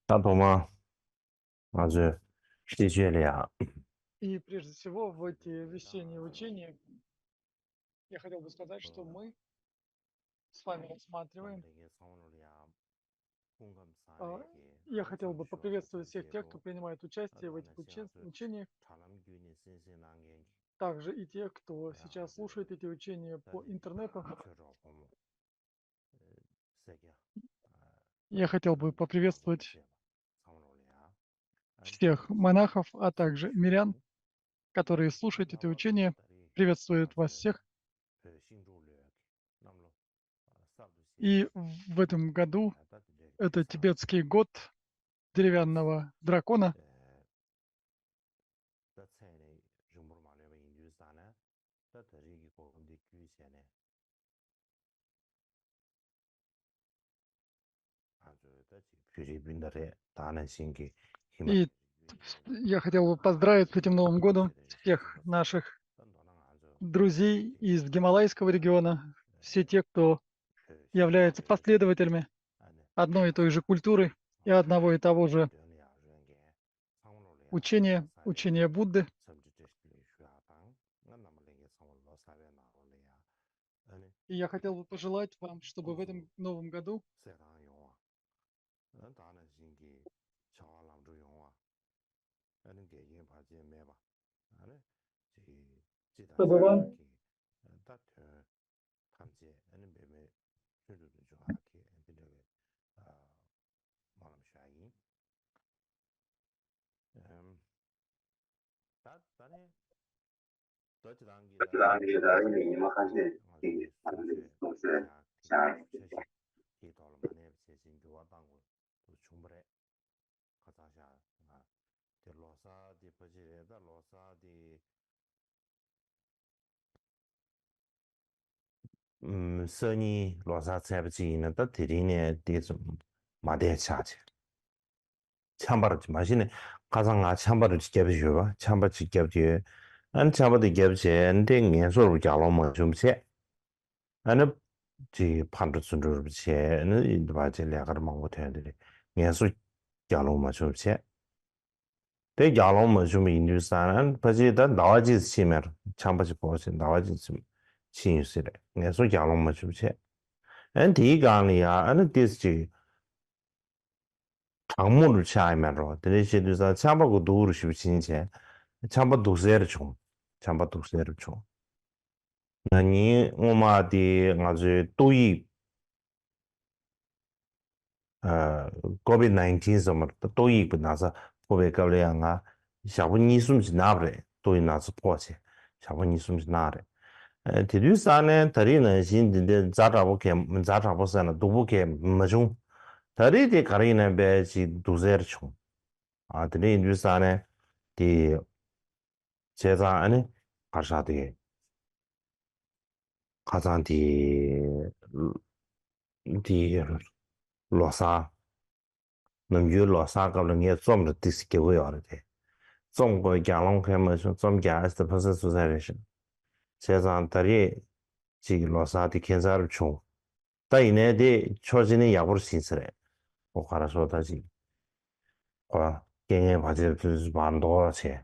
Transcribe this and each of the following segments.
나도마 아주 시절이야. И прежде всего в эти весенние учения я хотел бы сказать, что мы с вами рассматриваем, а, я хотел бы поприветствовать всех тех, кто принимает участие в этих учениях, также и тех, кто сейчас слушает эти учения по интернету. Я хотел бы поприветствовать всех монахов, а также мирян, которые слушают эти учения. Приветствуют вас всех. И в этом году это тибетский год деревянного дракона. И я хотел бы поздравить с этим Новым годом всех наших друзей из Гималайского региона, все те, кто являются последователями одной и той же культуры и одного и того же учения Будды. И я хотел бы пожелать вам, чтобы в этом новом году чтобы вам 써니 로사 잡지는 또 드리네 뒤좀 마대 차지. 참바르 마시네 가상 참바를 지켜줘 봐. 참바 지켜줘. 안 참바도 지켜줘. 근데 연소로 잡으면 좀 세. 아니 지 판도 순조로 비체는 이 바제 내가를 막 못해야 돼. 연소 잡으면 좀 세. 대 잡으면 좀 인류사는 바제다 나와지 치면 참바지 보세 나와지 좀 신유스래. 연소 잡으면 좀 세. 디간이야 아니 디스지 방문을 차이면로 드레시드사 참바고 도우르 싶으신지 참바 도세를 좀 참바 도세를 좀 나니 오마디 아주 또이 코비드 19 sommer 또이 나서 코베 걸려야가 샤분이 숨지 나브레 또이 나서 포체 샤분이 숨지 나래 디류사네 다리는 신데 자라보게 자라보서는 도보게 뭐좀 다리디 가리는 배지 두세르 총 아들이 인류사네 디 제자 안에 가사디 가산디 디 로사 남유 로사 가는 게 좀더 디스게 왜요 돼中国 讲龙 开门좀 게스트 퍼센트 소사레션 제자 다리 지 로사디 켄사를 총 다이네디 초진이 야부르 신스레 뭐 가라서 다지 과 경에 바지 반도 체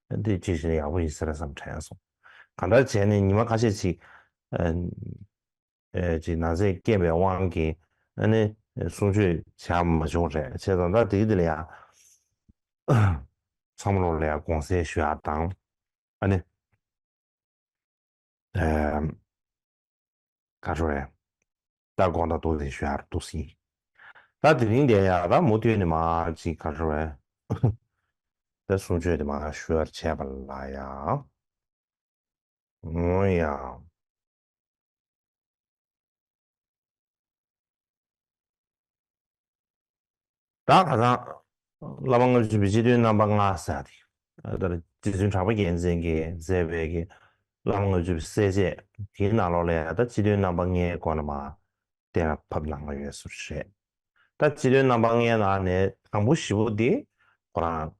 근데 지시 야부 있으라 삼 차야소 간다 전에 니만 가시지 지 나제 게베 왕기 아니 수주 참 좋으래 제가 나 되들이야 참로래야 공세 쉬었당 아니 가져래 다고나 도시 쉬어 도시 다 드린 데야 나 못되네 마지 가져래 다 수주에 마 쉬어 채발라야 뭐야 다 가자 라방을 준비지려 나방아 사디 다 지진 잡아 연생게 제베게 라방을 준비 세제 디나로래 다 지려 나방에 관마 대나 밥랑을 위해서 다 지려 나방에 안에 아무 시부디 그라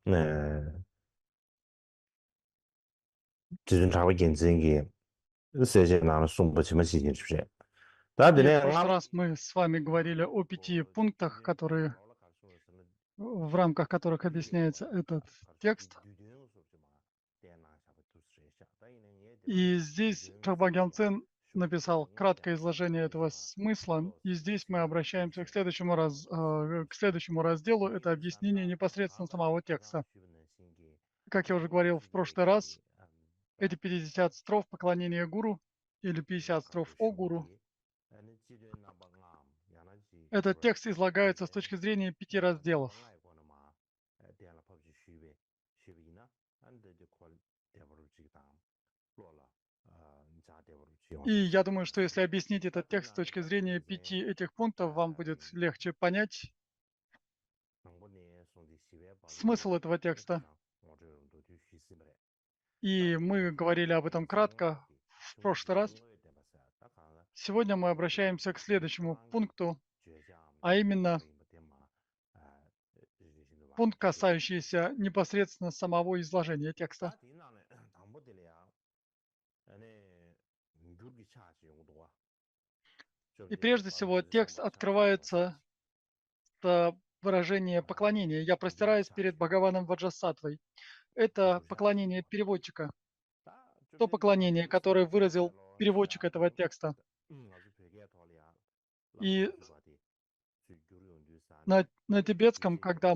지진 잡아 연생게 세제 나는 송부치면 시진 주세 다 И в 되네 прошлый раз мы с вами говорили о 5 пунктах, которые в рамках которых объясняется этот текст. И здесь Чхагбан Гямцен написал краткое изложение этого смысла, и здесь мы обращаемся к следующему разделу, это объяснение непосредственно самого текста. Как я уже говорил в прошлый раз, эти 50 строф поклонения гуру или 50 строф о гуру, этот текст излагается с точки зрения 5 разделов. И я думаю, что если объяснить этот текст с точки зрения 5 этих пунктов, вам будет легче понять смысл этого текста. И мы говорили об этом кратко в прошлый раз. Сегодня мы обращаемся к следующему пункту, а именно пункт, касающийся непосредственно самого изложения текста. И прежде всего текст открывается с выражения поклонения. Я простираюсь перед Бхагаваном Ваджасаттвой. Это поклонение переводчика. То поклонение, которое выразил переводчик этого текста. И на тибетском, когда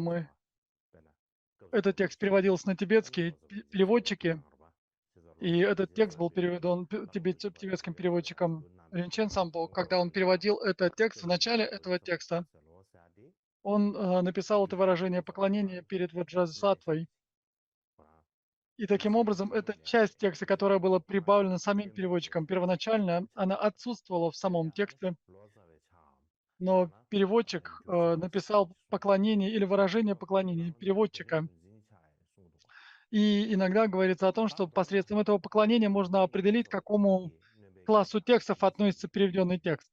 этот текст переводился на тибетский, переводчики, и этот текст был переведен тибетским переводчиком Ринчен Самбо, когда он переводил этот текст, в начале этого текста он написал это выражение поклонения перед Ваджрасаттвой. И таким образом, эта часть текста, которая была прибавлена самим переводчиком первоначально, она отсутствовала в самом тексте, но переводчик написал поклонение или выражение поклонения переводчика. И иногда говорится о том, что посредством этого поклонения можно определить, к какому классу текстов относится переведенный текст.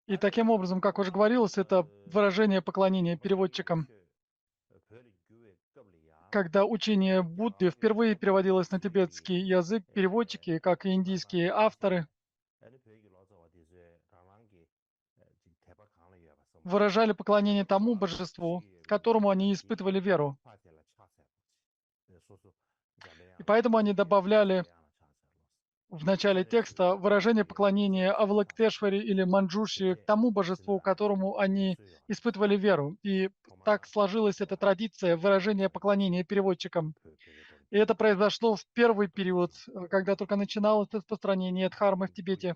И таким образом, как уже говорилось, это выражение поклонения переводчикам. Когда учение Будды впервые переводилось на тибетский язык, переводчики, как и индийские авторы, выражали поклонение тому божеству, которому они испытывали веру. И поэтому они добавляли в начале текста выражение поклонения Авалоктешваре или Манджуши к тому божеству, которому они испытывали веру. И так сложилась эта традиция выражения поклонения переводчикам. И это произошло в первый период, когда только начиналось распространение дхармы в Тибете.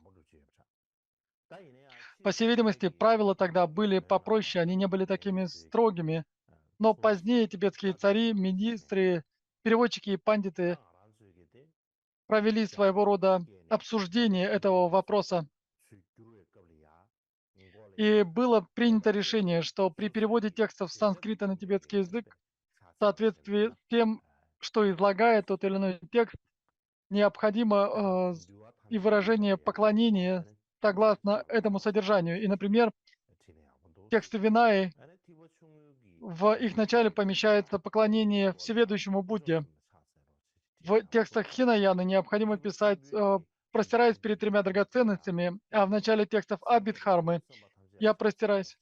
По всей видимости, правила тогда были попроще, они не были такими строгими. Но позднее тибетские цари, министры, переводчики и пандиты провели своего рода обсуждение этого вопроса. И было принято решение, что при переводе текстов с санскрита на тибетский язык, в соответствии с тем, что излагает тот или иной текст, необходимо и выражение поклонения согласно этому содержанию. И, например, тексты Винаи, в их начале помещается поклонение всеведущему Будде. В текстах Хинаяны необходимо писать, простираясь перед 3 драгоценностями, а в начале текстов Абидхармы я простираюсь.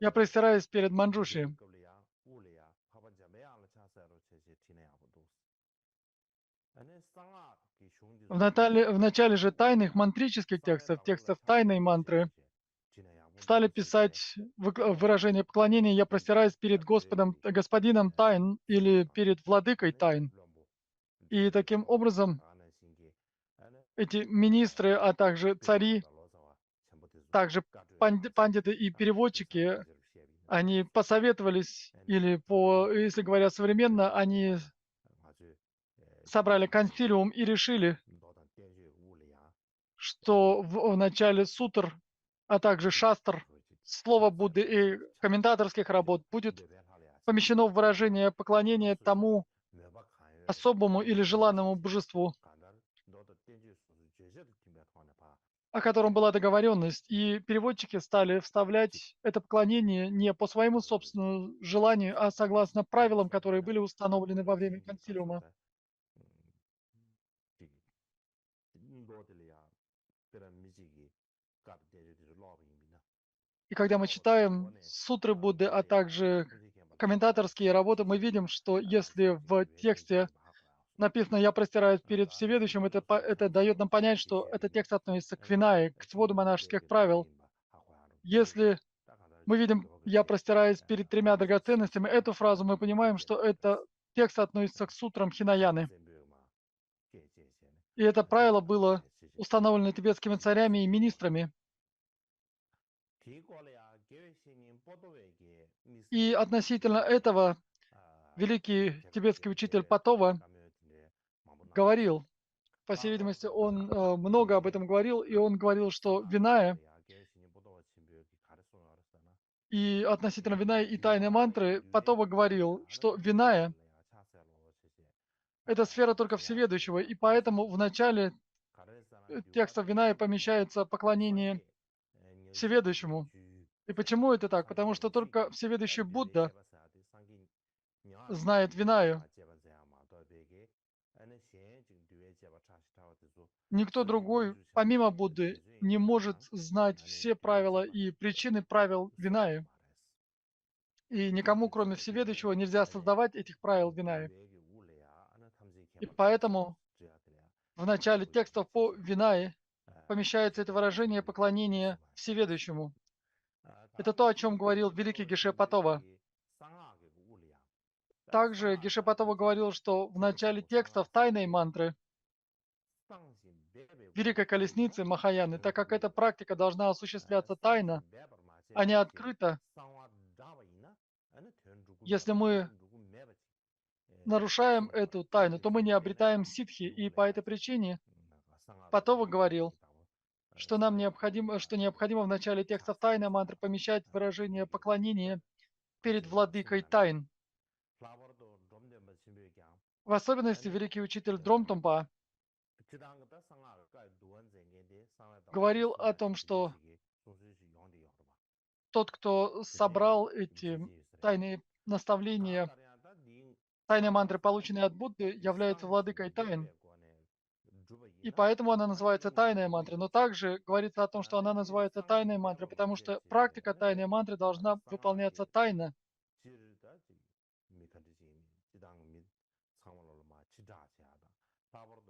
Я простираюсь перед Манджуши. В начале же тайных мантрических текстов, текстов тайной мантры, стали писать выражение поклонения «Я простираюсь перед господином тайн» или перед владыкой тайн. И таким образом эти министры, а также цари, также пандиты и переводчики, они посоветовались, или если говоря современно, они собрали консилиум и решили, что в начале сутр, а также шастр, слово Будды и комментаторских работ будет помещено в выражение поклонения тому особому или желанному божеству. о котором была договоренность, и переводчики стали вставлять это поклонение не по своему собственному желанию, а согласно правилам, которые были установлены во время консилиума. И когда мы читаем сутры Будды, а также комментаторские работы, мы видим, что если в тексте написано «Я простираюсь перед Всеведущим», это дает нам понять, что этот текст относится к Винае, к своду монашеских правил. Если мы видим «Я простираюсь перед тремя драгоценностями», эту фразу мы понимаем, что это текст относится к сутрам Хинаяны. И это правило было установлено тибетскими царями и министрами. И относительно этого великий тибетский учитель Патова говорил, по всей видимости, он много об этом говорил, и он говорил, что Виная и относительно Виная и тайной мантры Патова говорил, что Виная — это сфера только Всеведущего, и поэтому в начале текста Виная помещается поклонение Всеведущему. И почему это так? Потому что только Всеведущий Будда знает Винаю. Никто другой, помимо Будды, не может знать все правила и причины правил Винаи. И никому, кроме Всеведущего, нельзя создавать этих правил Винаи. И поэтому в начале текстов по Винаи помещается это выражение поклонения Всеведущему. Это то, о чем говорил великий Геше Патова. Также Геше Патова говорил, что в начале текстов тайной мантры Великой Колесницы Махаяны, так как эта практика должна осуществляться тайно, а не открыто, если мы нарушаем эту тайну, то мы не обретаем ситхи, и по этой причине Патова говорил, что необходимо в начале текстов тайной мантры помещать выражение поклонения перед владыкой тайн. В особенности великий учитель Дромтомпа говорил о том, что тот, кто собрал эти тайные наставления, тайные мантры, полученные от Будды, является владыкой тайн. И поэтому она называется тайная мантра. Но также говорится о том, что она называется тайной мантрой, потому что практика тайной мантры должна выполняться тайно.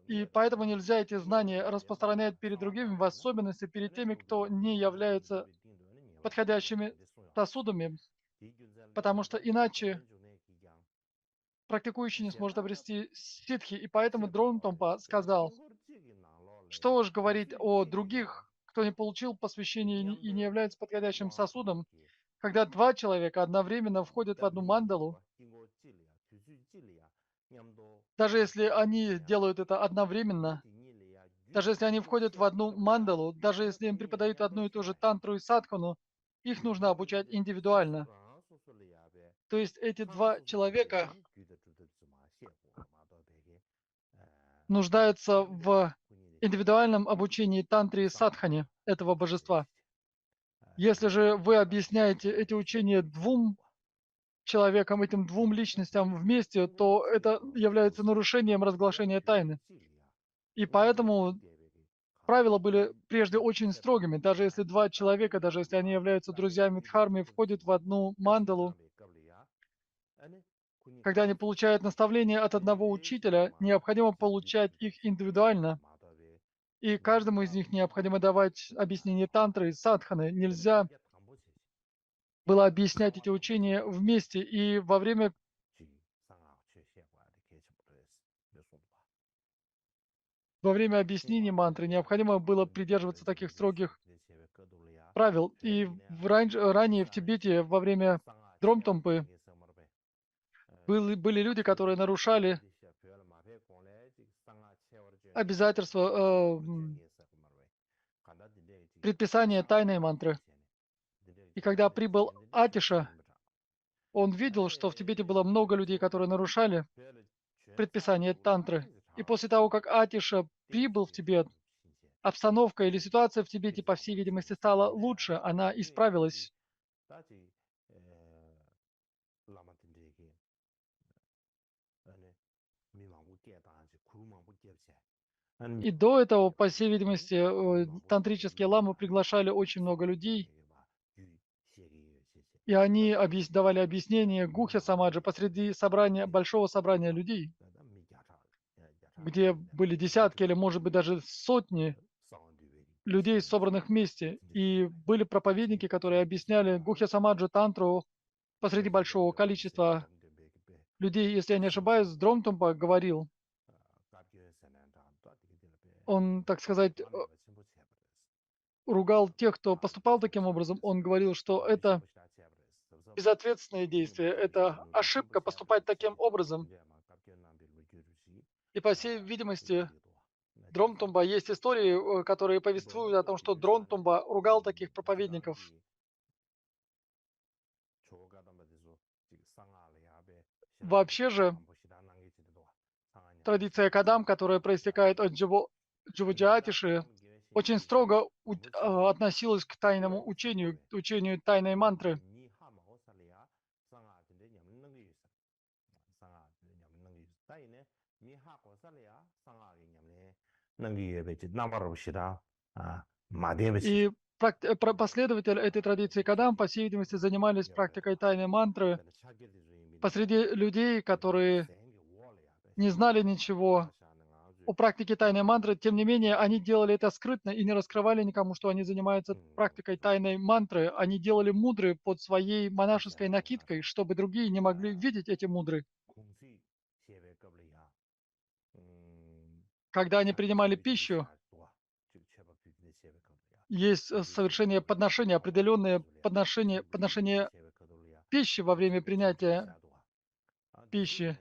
И поэтому нельзя эти знания распространять перед другими, в особенности перед теми, кто не является подходящими сосудами, потому что иначе практикующий не сможет обрести ситхи. И поэтому Дромтомпа сказал, что уж говорить о других, кто не получил посвящение и не является подходящим сосудом, когда два человека одновременно входят в одну мандалу, даже если они делают это одновременно, даже если они входят в одну мандалу, даже если им преподают одну и ту же тантру и садхану, их нужно обучать индивидуально. То есть эти два человека нуждаются в индивидуальном обучении тантре и садхане этого божества. Если же вы объясняете эти учения двум человекам, этим двум личностям вместе, то это является нарушением разглашения тайны. И поэтому правила были прежде очень строгими. Даже если два человека, даже если они являются друзьями Дхармы, входят в одну мандалу, когда они получают наставления от одного учителя, необходимо получать их индивидуально. И каждому из них необходимо давать объяснение тантры и садханы. Нельзя было объяснять эти учения вместе. И во время объяснения мантры необходимо было придерживаться таких строгих правил. И ранее в Тибете во время Дромтомпы были люди, которые нарушали обязательства предписания тайной мантры. И когда прибыл Атиша, он видел, что в Тибете было много людей, которые нарушали предписание тантры. И после того, как Атиша прибыл в Тибет, обстановка или ситуация в Тибете, по всей видимости, стала лучше, она исправилась. И до этого, по всей видимости, тантрические ламы приглашали очень много людей, и они давали объяснение Гухья Самаджа посреди собрания, большого собрания людей, где были десятки или, может быть, даже сотни людей, собранных вместе. И были проповедники, которые объясняли Гухья Самаджа тантру посреди большого количества людей. Если я не ошибаюсь, Дромтумпа говорил, он, так сказать, ругал тех, кто поступал таким образом. Он говорил, что это безответственное действие, это ошибка поступать таким образом. И, по всей видимости, Дромтумба есть истории, которые повествуют о том, что Дромтумба ругал таких проповедников. Вообще же, традиция Кадам, которая проистекает от Дживаджиатиши, очень строго относилась к тайному учению, к учению тайной мантры. И последователи этой традиции Кадам, по всей видимости, занимались практикой тайной мантры посреди людей, которые не знали ничего о практике тайной мантры. Тем не менее, они делали это скрытно и не раскрывали никому, что они занимаются практикой тайной мантры. Они делали мудры под своей монашеской накидкой, чтобы другие не могли видеть эти мудры. Когда они принимали пищу, есть совершение подношения, определенное подношение пищи во время принятия пищи.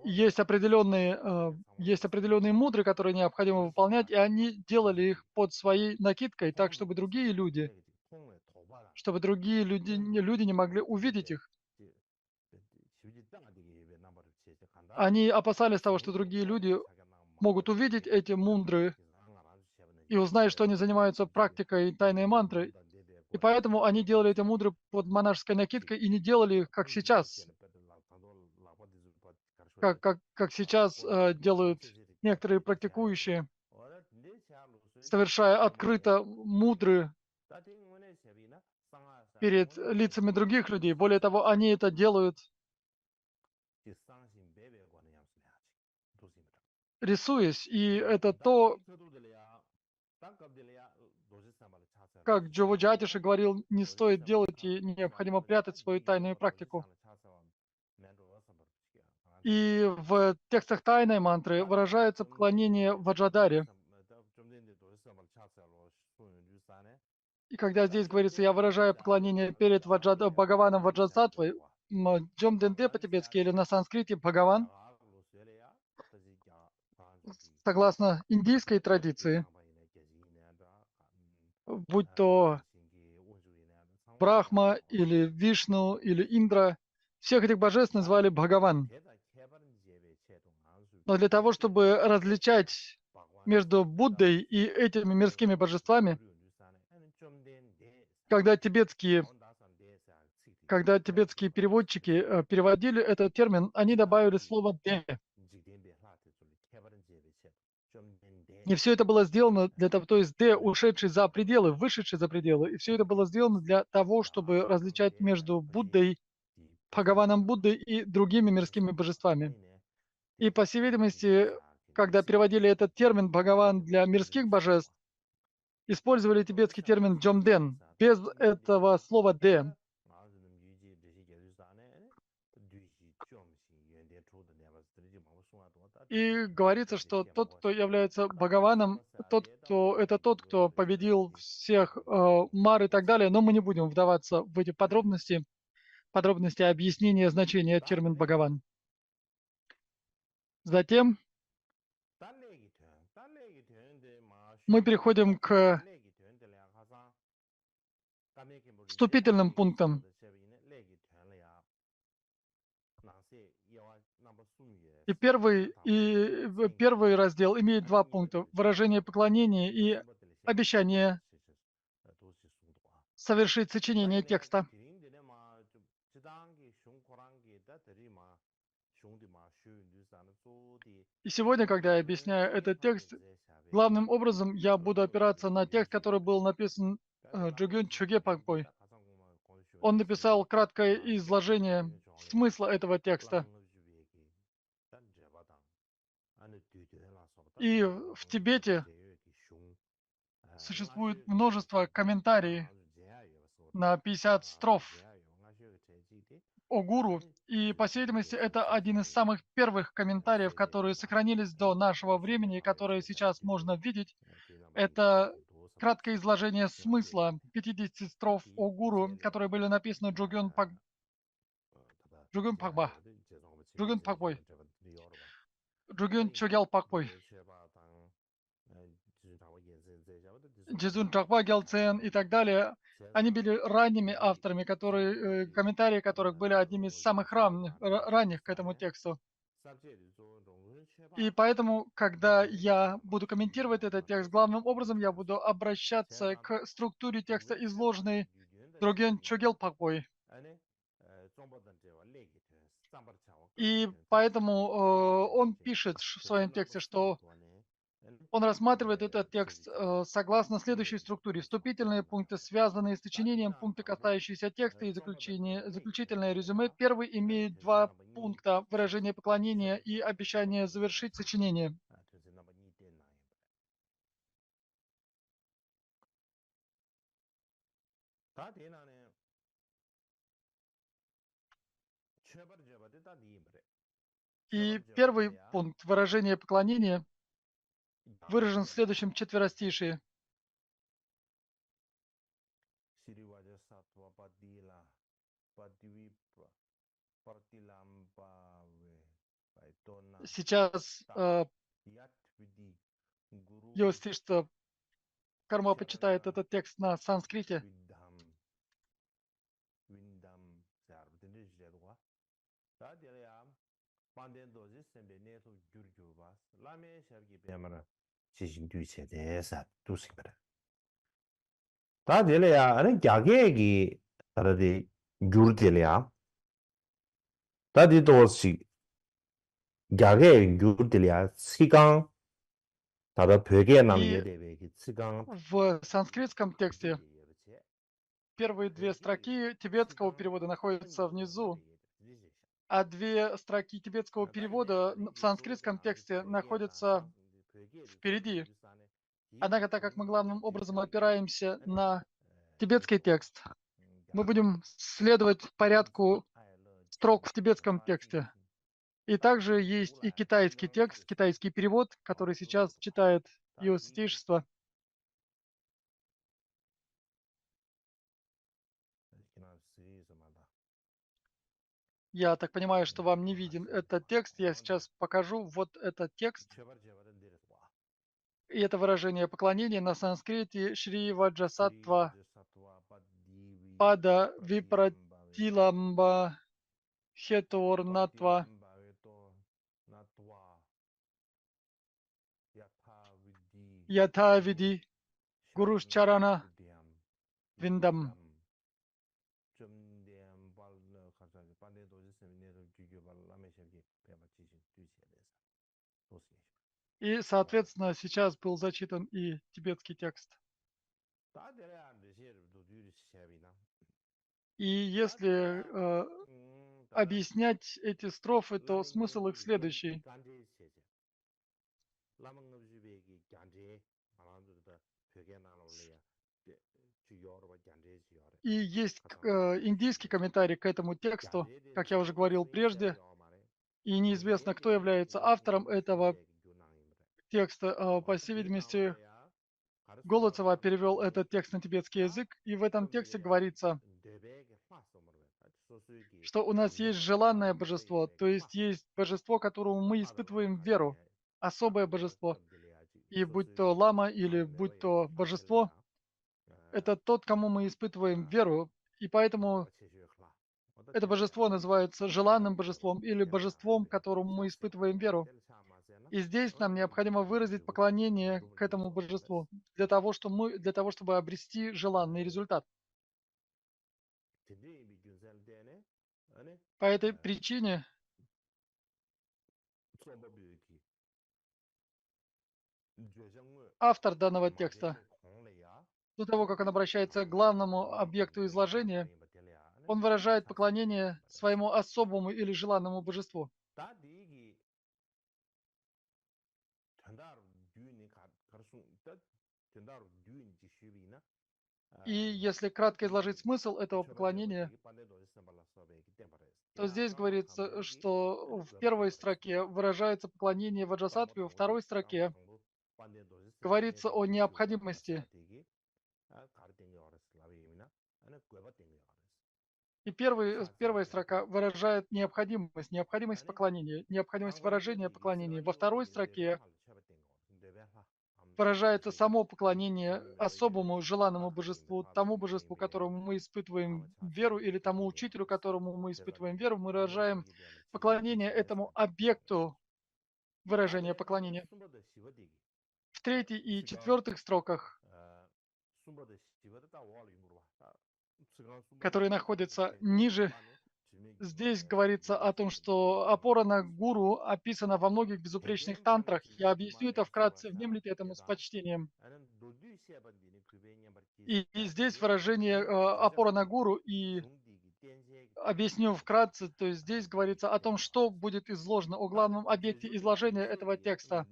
Есть определенные мудры, которые необходимо выполнять, и они делали их под своей накидкой, так, чтобы другие люди не могли увидеть их. Они опасались того, что другие люди могут увидеть эти мудры и узнать, что они занимаются практикой тайной мантры. И поэтому они делали эти мудры под монашеской накидкой и не делали их, как сейчас, как сейчас делают некоторые практикующие, совершая открыто мудры перед лицами других людей. Более того, они это делают, рисуясь. И это то, как Джо Джатиши говорил, не стоит делать и необходимо прятать свою тайную практику. И в текстах тайной мантры выражается поклонение Ваджадаре. И когда здесь говорится, я выражаю поклонение перед Бхагаваном Ваджасаттвой, Джом Денде по-тибетски или на санскрите Бхагаван, согласно индийской традиции, будь то Брахма или Вишну или Индра, всех этих божеств назвали Бхагаван. Но для того, чтобы различать между Буддой и этими мирскими божествами, когда тибетские переводчики переводили этот термин, они добавили слово «де». И все это было сделано для того, то есть «де», ушедший за пределы, вышедший за пределы. И все это было сделано для того, чтобы различать между Буддой, Бхагаваном Буддой и другими мирскими божествами. И, по всей видимости, когда переводили этот термин «Бхагаван» для мирских божеств, использовали тибетский термин «джомден» без этого слова «де». И говорится, что тот, кто является Бхагаваном, это тот, кто победил всех Мар и так далее, но мы не будем вдаваться в эти подробности объяснения значения термина Бхагаван. Затем мы переходим к вступительным пунктам. И первый раздел имеет два пункта: выражение поклонения и обещание совершить сочинение текста. И сегодня, когда я объясняю этот текст, главным образом я буду опираться на текст, который был написан Джугюн Чуге Пакпой. Он написал краткое изложение смысла этого текста. И в Тибете существует множество комментариев на 50 строф о гуру. И, по всей видимости, это один из самых первых комментариев, которые сохранились до нашего времени, которые сейчас можно видеть. Это краткое изложение смысла 50 строф о гуру, которые были написаны Джугюн Пакба, Джугюн Пакбой, Джугюн Чогял Пакбой, Джизун Чакба Гялцен и так далее. Они были ранними авторами, комментарии которых были одними из самых ранних к этому тексту. И поэтому, когда я буду комментировать этот текст, главным образом я буду обращаться к структуре текста, изложенной Друген Чогел Пакбой. И поэтому он пишет в своем тексте, что он рассматривает этот текст согласно следующей структуре. Вступительные пункты, связанные с сочинением, пункты, касающиеся текста и заключительное резюме. Первый имеет два пункта: выражение поклонения и обещание завершить сочинение. И первый пункт, выражение поклонения, выражен в следующем четверостишии. Сейчас если что, Карма почитает этот текст на санскрите. 다 될래야 아니 갸게기 알아디 귤들이야 다디도시 갸게 귤들이야 시강 다다 벽에 남 И 예대베기 시강 в санскритском тексте первые две строки тибетского перевода находятся внизу, а две строки тибетского перевода в санскритском тексте находятся впереди. Однако, так как мы главным образом опираемся на тибетский текст, мы будем следовать порядку строк в тибетском тексте. И также есть и китайский текст, китайский перевод, который сейчас читает Его Святейшество. Я так понимаю, что вам не виден этот текст. Я сейчас покажу вот этот текст. И это выражение поклонения на санскрите Шри Ваджасаттва Пада Випратиламба Хетуорнатва Ятавиди Гурушчарана Виндам. И, соответственно, сейчас был зачитан и тибетский текст. И если объяснять эти строфы, то смысл их следующий. И есть индийский комментарий к этому тексту, как я уже говорил прежде, и неизвестно, кто является автором этого текста. По всей видимости, Голоцева перевел этот текст на тибетский язык, и в этом тексте говорится, что у нас есть желанное божество, то есть божество, которому мы испытываем веру, особое божество. И будь то лама или будь то божество, это тот, кому мы испытываем веру. И поэтому это божество называется желанным божеством или божеством, которому мы испытываем веру. И здесь нам необходимо выразить поклонение к этому божеству для того, чтобы обрести желанный результат. По этой причине автор данного текста, до того, как он обращается к главному объекту изложения, он выражает поклонение своему особому или желанному божеству. И если кратко изложить смысл этого поклонения, то здесь говорится, что в первой строке выражается поклонение Ваджасаттве, во второй строке говорится о необходимости. И первая строка выражает необходимость поклонения, необходимость выражения поклонения. Во второй строке выражается само поклонение особому желанному божеству, которому мы испытываем веру, или тому учителю, которому мы испытываем веру, мы выражаем поклонение этому объекту выражения поклонения. В третьей и четвертых строках, которые находятся ниже, здесь говорится о том, что опора на гуру описана во многих безупречных тантрах. Я объясню это вкратце, внемлите этому с почтением. И здесь выражение опора на гуру, и объясню вкратце, то есть здесь говорится о том, что будет изложено, о главном объекте изложения этого текста.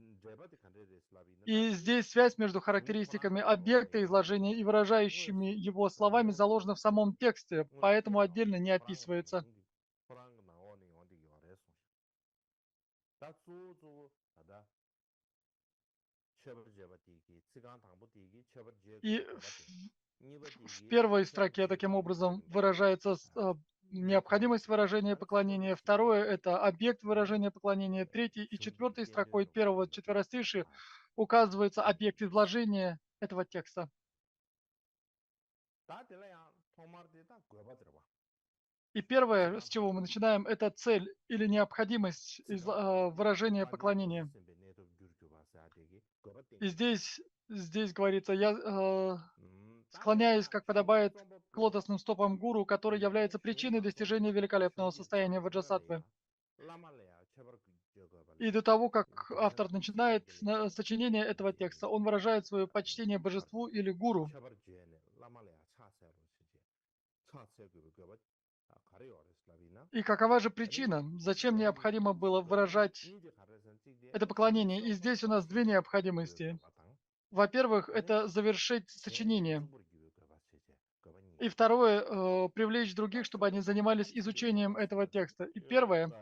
И здесь связь между характеристиками объекта изложения и выражающими его словами заложена в самом тексте, поэтому отдельно не описывается. И в первой строке таким образом выражается необходимость выражения поклонения. Второе – это объект выражения поклонения. Третьей и четвертой строкой первого четверостишия указывается объект изложения этого текста. И первое, с чего мы начинаем, это цель или необходимость выражения поклонения. И здесь говорится, я склоняюсь, как подобает, к лотосным стопам гуру, который является причиной достижения великолепного состояния ваджасаттвы. И до того, как автор начинает сочинение этого текста, он выражает свое почтение божеству или гуру. И какова же причина? Зачем необходимо было выражать это поклонение? И здесь у нас две необходимости. Во-первых, это завершить сочинение. И второе, привлечь других, чтобы они занимались изучением этого текста. И первое,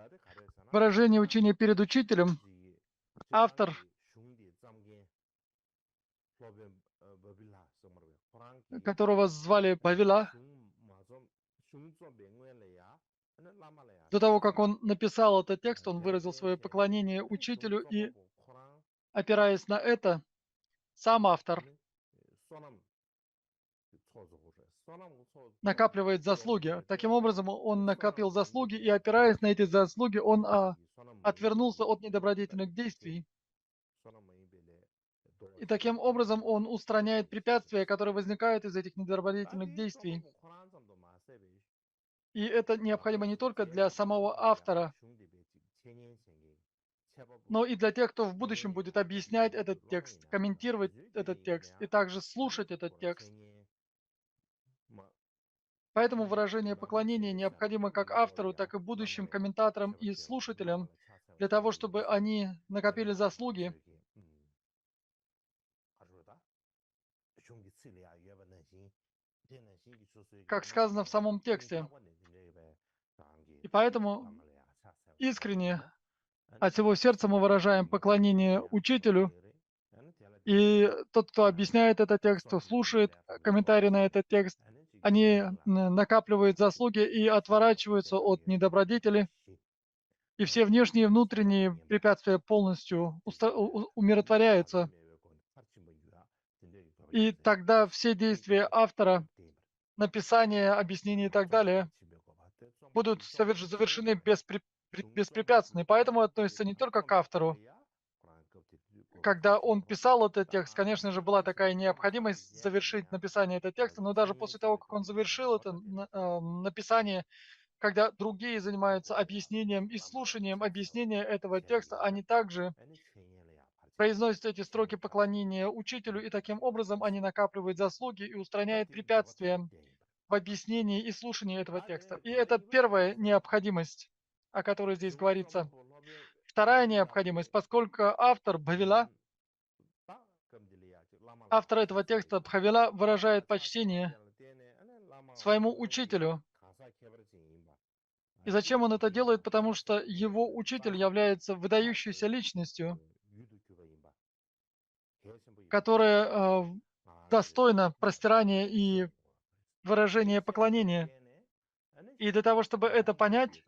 выражение учения перед учителем, автор, которого звали Бавила, до того, как он написал этот текст, он выразил свое поклонение учителю, и, опираясь на это, сам автор накапливает заслуги. Таким образом, он накопил заслуги, и, опираясь на эти заслуги, он отвернулся от недобродетельных действий. И таким образом он устраняет препятствия, которые возникают из этих недобродетельных действий. И это необходимо не только для самого автора, но и для тех, кто в будущем будет объяснять этот текст, комментировать этот текст и также слушать этот текст. Поэтому выражение поклонения необходимо как автору, так и будущим комментаторам и слушателям, для того, чтобы они накопили заслуги. Как сказано в самом тексте. И поэтому искренне от всего сердца мы выражаем поклонение учителю. И тот, кто объясняет этот текст, кто слушает комментарии на этот текст, они накапливают заслуги и отворачиваются от недобродетели. И все внешние и внутренние препятствия полностью умиротворяются. И тогда все действия автора, написание, объяснение и так далее будут завершены беспрепятственно. И поэтому относится не только к автору. Когда он писал этот текст, конечно же, была такая необходимость завершить написание этого текста, но даже после того, как он завершил это написание, когда другие занимаются объяснением и слушанием объяснения этого текста, они также произносят эти строки поклонения учителю, и таким образом они накапливают заслуги и устраняют препятствия в объяснении и слушании этого текста. И это первая необходимость, о которой здесь говорится. Вторая необходимость, поскольку автор этого текста Бхавила выражает почтение своему учителю. И зачем он это делает? Потому что его учитель является выдающейся личностью, которая достойна простирания и выражения поклонения. И для того, чтобы это понять,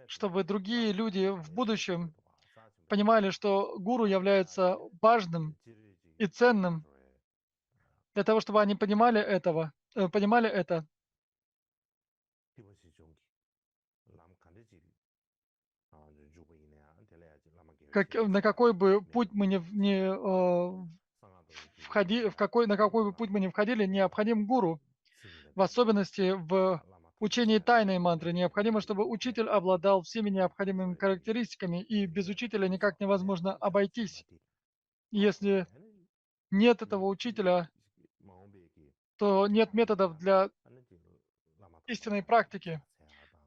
чтобы другие люди в будущем понимали, что гуру является важным и ценным, для того, чтобы они понимали это, на какой бы путь мы на какой бы путь мы не входили, необходим гуру. В особенности в учении тайной мантры необходимо, чтобы учитель обладал всеми необходимыми характеристиками, и без учителя никак невозможно обойтись. Если нет этого учителя, то нет методов для истинной практики.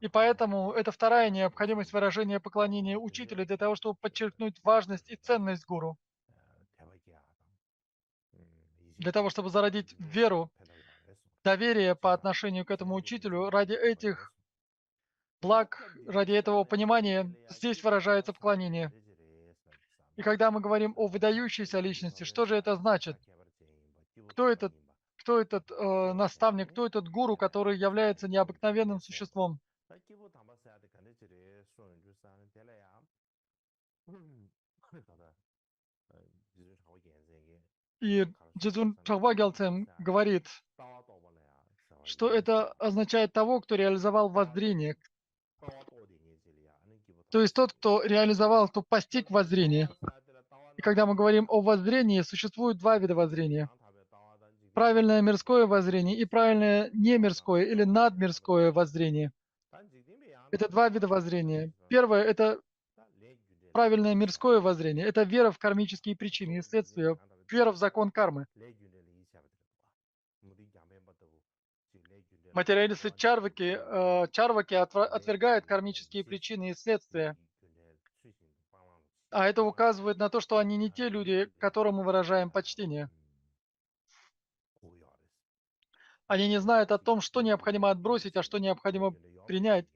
И поэтому это вторая необходимость выражения поклонения учителю для того, чтобы подчеркнуть важность и ценность гуру, для того, чтобы зародить веру, доверие по отношению к этому учителю. Ради этих благ, ради этого понимания здесь выражается поклонение. И когда мы говорим о выдающейся личности, что же это значит? Кто этот, кто этот наставник, кто этот гуру, который является необыкновенным существом? И Джизун Чалва говорит, что это означает того, кто реализовал воззрение. То есть тот, кто реализовал, кто постиг воззрение. И когда мы говорим о воззрении, существует два вида воззрения. Правильное мирское воззрение и правильное немирское или надмирское воззрение. Это два вида воззрения. Первое – это правильное мирское воззрение. Это вера в кармические причины и следствия, вера в закон кармы. Материалисты Чарваки отвергают кармические причины и следствия. А это указывает на то, что они не те люди, которым мы выражаем почтение. Они не знают о том, что необходимо отбросить, а что необходимо принять.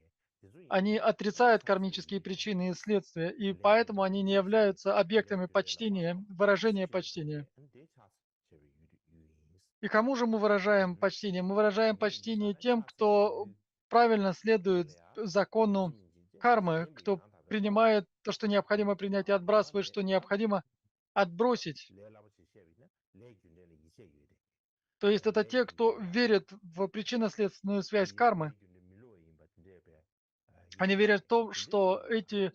Они отрицают кармические причины и следствия, и поэтому они не являются объектами почтения, выражения почтения. И кому же мы выражаем почтение? Мы выражаем почтение тем, кто правильно следует закону кармы, кто принимает то, что необходимо принять, и отбрасывает, что необходимо отбросить. То есть это те, кто верит в причинно-следственную связь кармы. Они верят в то, что эти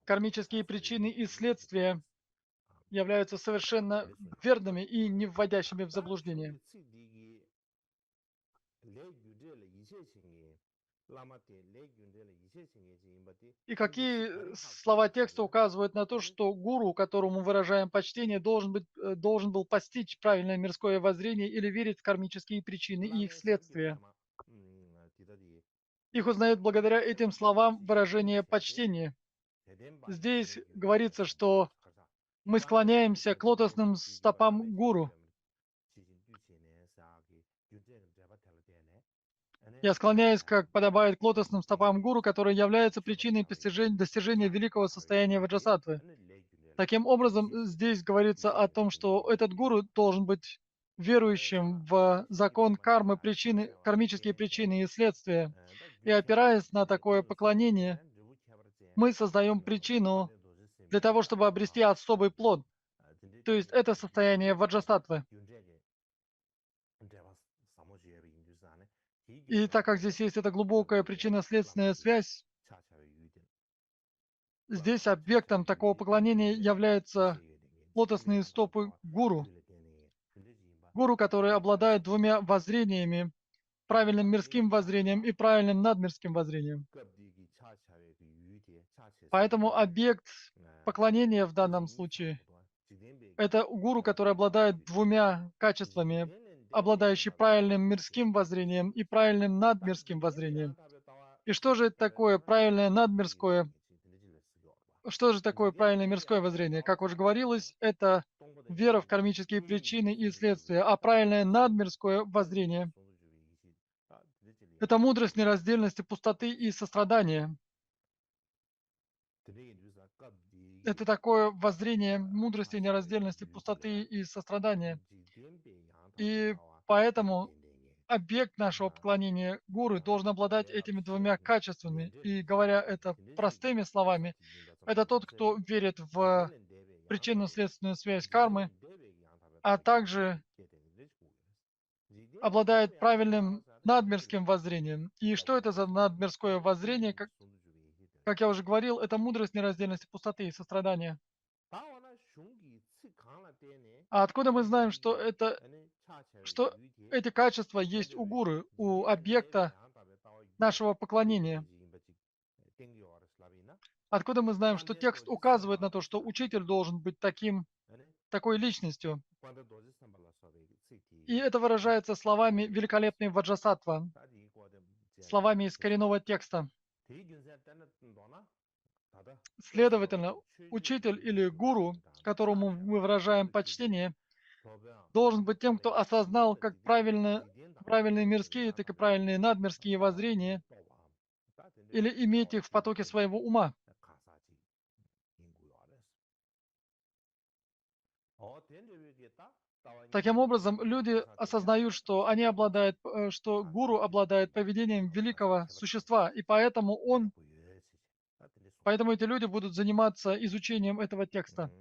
кармические причины и следствия являются совершенно верными и не вводящими в заблуждение. И какие слова текста указывают на то, что гуру, которому выражаем почтение, должен был постичь правильное мирское воззрение или верить в кармические причины и их следствия. Их узнает благодаря этим словам выражение почтения. Здесь говорится, что мы склоняемся к лотосным стопам гуру. Я склоняюсь, как подобает, к лотосным стопам гуру, которые являются причиной достижения великого состояния ваджасаттвы. Таким образом, здесь говорится о том, что этот гуру должен быть верующим в закон кармы, кармические причины и следствия. И опираясь на такое поклонение, мы создаем причину для того, чтобы обрести особый плод. То есть это состояние ваджасаттвы. И так как здесь есть эта глубокая причинно-следственная связь, здесь объектом такого поклонения являются лотосные стопы гуру. Гуру, который обладает двумя воззрениями, правильным мирским воззрением и правильным надмирским воззрением. Поэтому объект поклонения в данном случае – это гуру, который обладает двумя качествами, обладающий правильным мирским воззрением и правильным надмирским воззрением. И что же это такое правильное надмирское? Что же такое правильное мирское воззрение? Как уже говорилось, это вера в кармические причины и следствия, а правильное надмирское воззрение – это мудрость нераздельности, пустоты и сострадания. Это такое воззрение мудрости, нераздельности, пустоты и сострадания. И поэтому объект нашего поклонения гуру должен обладать этими двумя качествами. И говоря это простыми словами, это тот, кто верит в причинно-следственную связь кармы, а также обладает правильным надмирским воззрением. И что это за надмирское воззрение? Как я уже говорил, это мудрость нераздельности, пустоты и сострадания. А откуда мы знаем, что эти качества есть у гуру, у объекта нашего поклонения? Откуда мы знаем, что текст указывает на то, что учитель должен быть такой личностью? И это выражается словами великолепной ваджасаттва, словами из коренного текста. Следовательно, учитель или гуру, которому мы выражаем почтение, должен быть тем, кто осознал как правильные мирские, так и правильные надмирские воззрения, или иметь их в потоке своего ума. Таким образом, люди осознают, что что гуру обладает поведением великого существа, и поэтому эти люди будут заниматься изучением этого текста.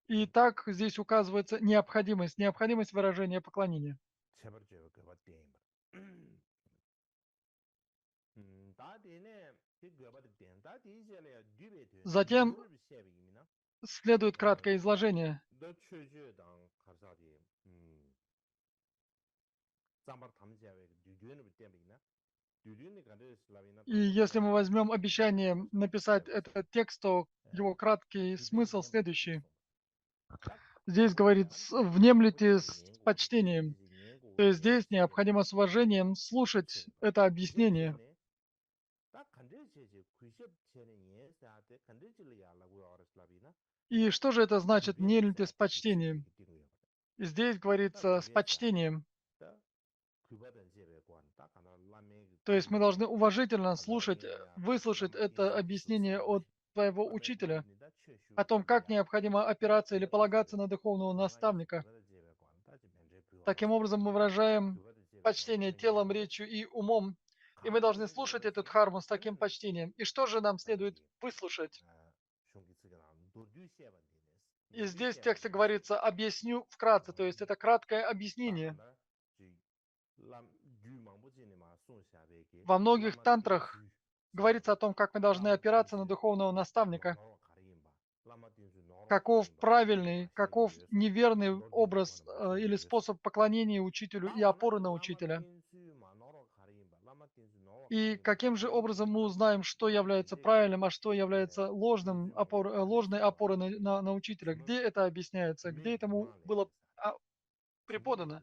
И так здесь указывается необходимость выражения поклонения. Затем следует краткое изложение. И если мы возьмем обещание написать этот текст, то его краткий смысл следующий. Здесь говорится, внемлите с почтением. То есть здесь необходимо с уважением слушать это объяснение. И что же это значит «внемлите с почтением»? Здесь говорится «с почтением». То есть мы должны уважительно выслушать это объяснение от своего учителя о том, как необходимо опираться или полагаться на духовного наставника. Таким образом, мы выражаем почтение телом, речью и умом, и мы должны слушать эту дхарму с таким почтением. И что же нам следует выслушать? И здесь в тексте говорится «объясню вкратце», то есть это краткое объяснение. Во многих тантрах говорится о том, как мы должны опираться на духовного наставника, каков правильный, каков неверный образ или способ поклонения учителю и опоры на учителя. И каким же образом мы узнаем, что является правильным, а что является ложной опорой на учителя? Где это объясняется? Где этому было преподано?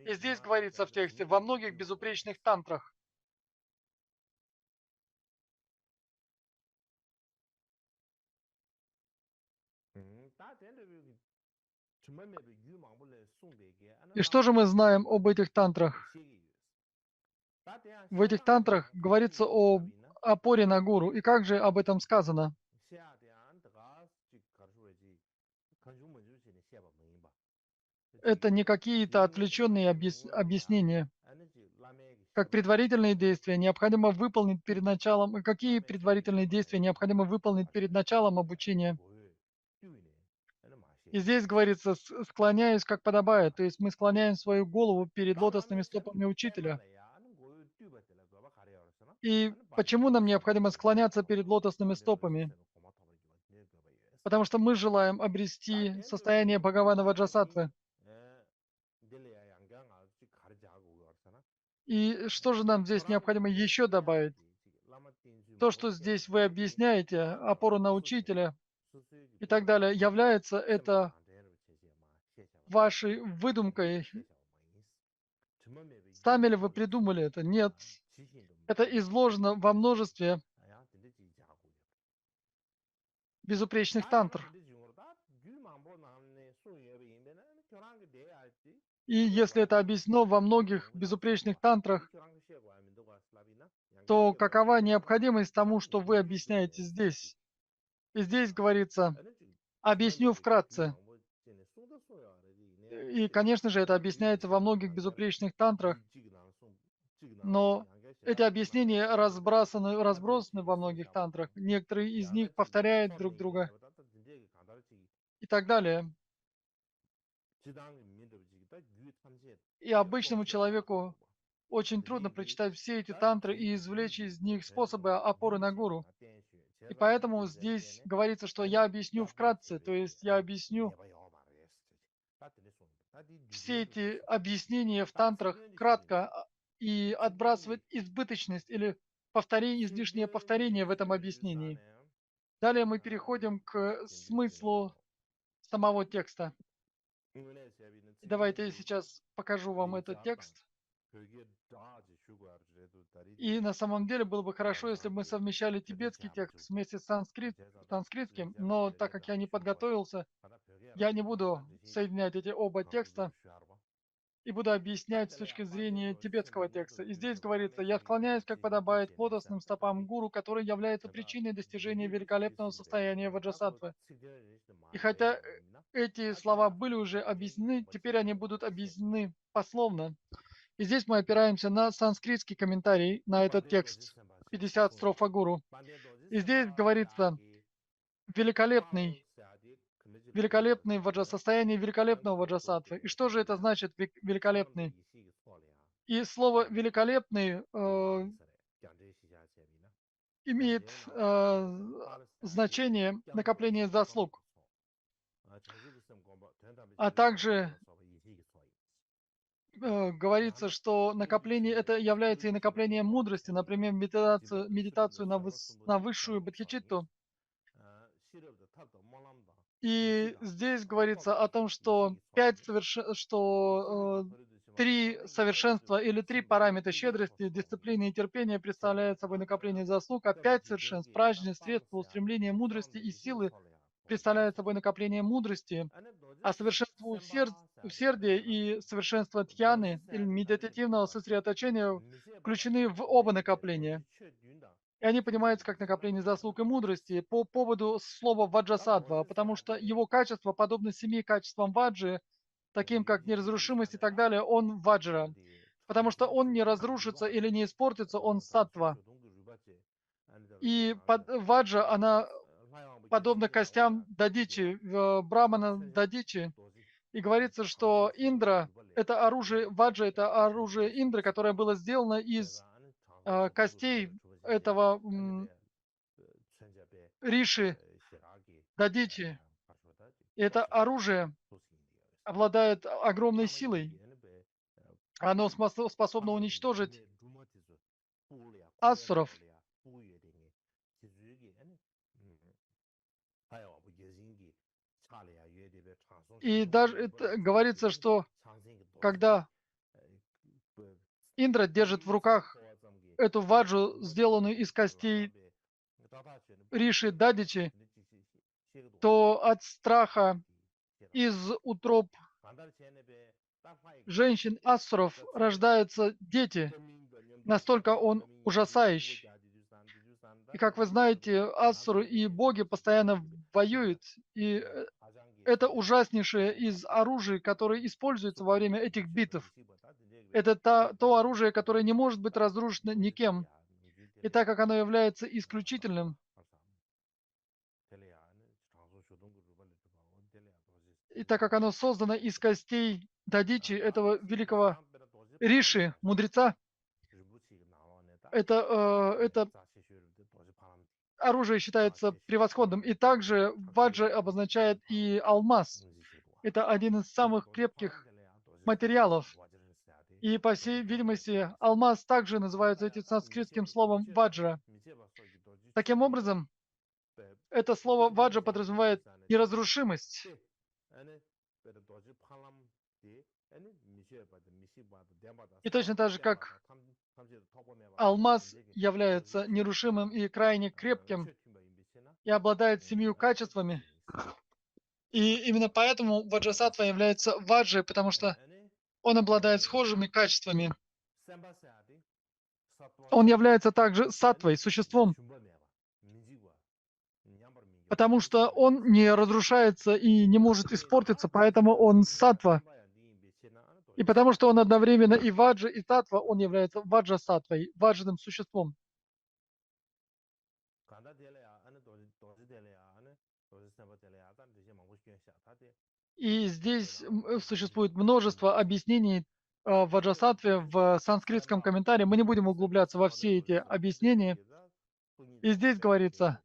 И здесь говорится в тексте во многих безупречных тантрах. И что же мы знаем об этих тантрах? В этих тантрах говорится о опоре на гуру. И как же об этом сказано? Это не какие-то отвлеченные объяснения. Как предварительные действия необходимо выполнить перед началом, какие предварительные действия необходимо выполнить перед началом обучения. И здесь говорится, склоняюсь, как подобает. То есть мы склоняем свою голову перед лотосными стопами учителя. И почему нам необходимо склоняться перед лотосными стопами? Потому что мы желаем обрести состояние Бхагавана Ваджасаттвы. И что же нам здесь необходимо еще добавить? То, что здесь вы объясняете, опору на учителя и так далее, является это вашей выдумкой. Сами ли вы придумали это? Нет. Это изложено во множестве безупречных тантр. И если это объяснено во многих безупречных тантрах, то какова необходимость тому, что вы объясняете здесь? И здесь говорится, объясню вкратце. И, конечно же, это объясняется во многих безупречных тантрах, но эти объяснения разбросаны во многих тантрах. Некоторые из них повторяют друг друга и так далее. И обычному человеку очень трудно прочитать все эти тантры и извлечь из них способы опоры на гуру. И поэтому здесь говорится, что я объясню вкратце, то есть я объясню все эти объяснения в тантрах кратко и отбрасывать избыточность или излишнее повторение в этом объяснении. Далее мы переходим к смыслу самого текста. Давайте я сейчас покажу вам этот текст. И на самом деле было бы хорошо, если бы мы совмещали тибетский текст вместе с санскритским, но так как я не подготовился, я не буду соединять эти оба текста и буду объяснять с точки зрения тибетского текста. И здесь говорится, я склоняюсь, как подобает, к лотосным стопам гуру, который является причиной достижения великолепного состояния ваджасаттвы. И хотя эти слова были уже объяснены, теперь они будут объяснены пословно. И здесь мы опираемся на санскритский комментарий на этот текст, 50 строф о гуру. И здесь говорится великолепный состояние великолепного ваджасаттвы. И что же это значит великолепный? И слово великолепный имеет значение накопления заслуг, а также говорится, что накопление это является и накоплением мудрости, например, медитацию на высшую бодхичитту. И здесь говорится о том, что три совершенства или три параметра щедрости, дисциплины и терпения представляют собой накопление заслуг, а 5 совершенств, праздние, средства, устремления, мудрости и силы представляют собой накопление мудрости, а совершенство усердия и совершенство тьяны или медитативного сосредоточения включены в оба накопления. И они понимаются как накопление заслуг и мудрости по поводу слова ваджасаттва, потому что его качество подобно 7 качествам ваджи, таким как неразрушимость и так далее, он ваджра. Потому что он не разрушится или не испортится, он саттва. И ваджа, она подобно костям дадичи, брамана дадичи. И говорится, что Индра, это оружие, ваджа, это оружие Индры, которое было сделано из костей этого Риши Дадичи. И это оружие обладает огромной силой. Оно способно уничтожить ассуров. И даже это говорится, что когда Индра держит в руках эту ваджу, сделанную из костей Риши Дадичи, то от страха из утроб женщин ассуров рождаются дети. Настолько он ужасающий. И как вы знаете, ассуры и боги постоянно воюют. И это ужаснейшее из оружий, которое используется во время этих битв. Это то оружие, которое не может быть разрушено никем. И так как оно является исключительным, И так как оно создано из костей Дадичи, этого великого Риши, мудреца, это оружие считается превосходным. И также ваджа обозначает и алмаз. Это один из самых крепких материалов. И, по всей видимости, алмаз также называется этим санскритским словом ваджра. Таким образом, это слово ваджа подразумевает неразрушимость. И точно так же, как алмаз является нерушимым и крайне крепким и обладает 7 качествами, и именно поэтому ваджасатва является ваджей, потому что он обладает схожими качествами. Он является также сатвой, существом, потому что он не разрушается и не может испортиться, поэтому он сатва. И потому что он одновременно и ваджа, и татва, он является ваджа-сатвой, ваджным существом. И здесь существует множество объяснений в ваджасатве в санскритском комментарии. Мы не будем углубляться во все эти объяснения. И здесь говорится,